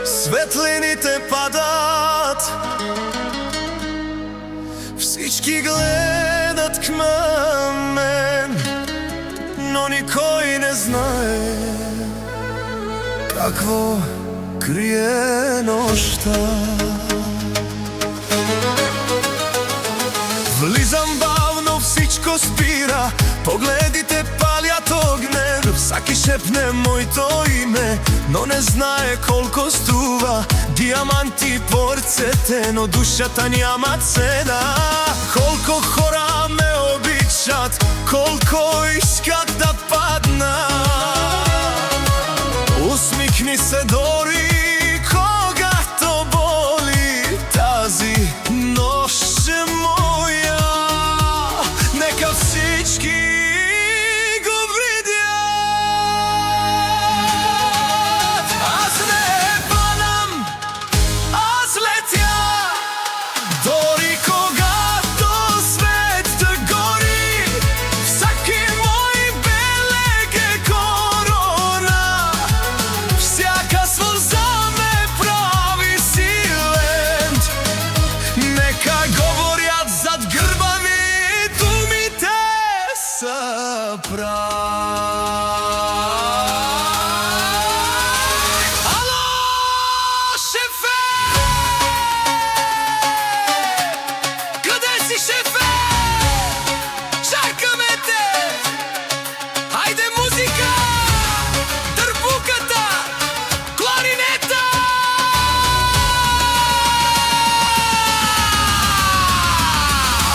Светлините падат, всички гледат към мен, но никой не знае какво крие нощта. Влизам бавно, всичко спира, погледите палят огнен, всаки шепне моето име, но не знае колко струва. Диаманти по ръцете, но душата няма цена. Колко хора ме обичат, колко искат да падна. Усмихни се дори когато боли, тази нощ е моя. Нека всички го видят. Аз не падам, аз летя, дори когато светът гори. Всеки мой белег е корона, всяка сълза ме прави силен. Нека говорят зад гърба ми, думите са прави. Ало, шефе! Къде си, шефе? Чакаме те! Хайде музика! Дърбуката! Кларинета!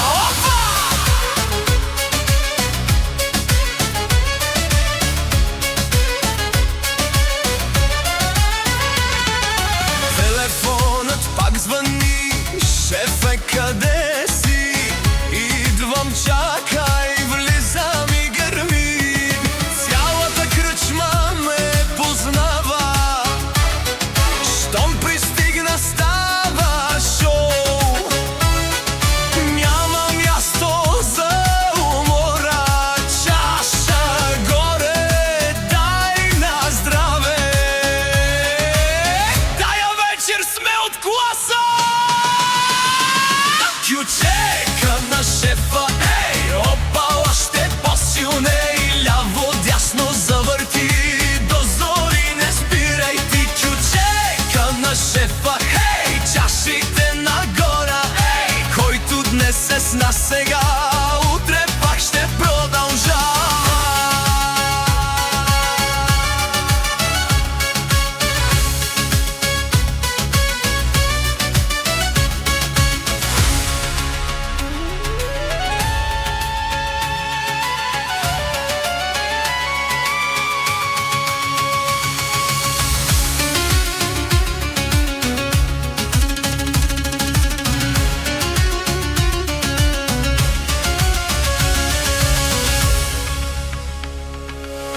Опа! Телефонът пак звъни, шефе, къде си? Идвам, чакай, влизам и гърми. Цялата кръчма ме познава, щом пристигна става шоу. Няма място за умора, чаша горе, дай на здраве. Тая вечер сме от класа. Ключека на шефа, ей, опала ще по-силней. Ляво, дясно завърти, до зори не спирай ти. Ключека на шефа, хей, чашите нагора, ей. Който днес е с нас сега, утре пак ще продължа.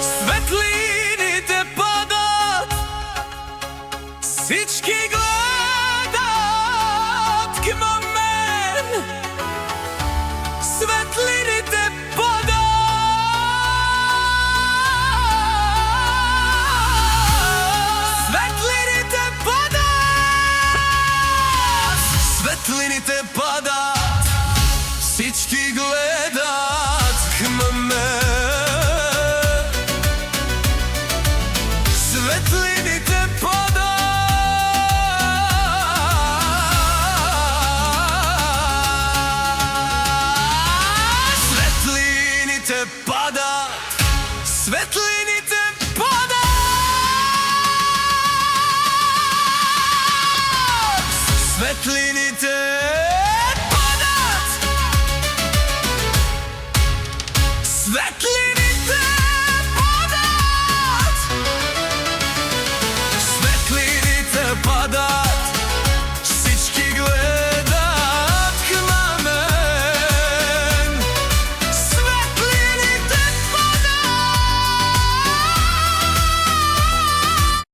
Светлините падат, всички гледат към мен. Светлините падат, светлините падат, светлините падат, всички гледат към мен. Светлините падат, светлините падат, светлините падат, светлините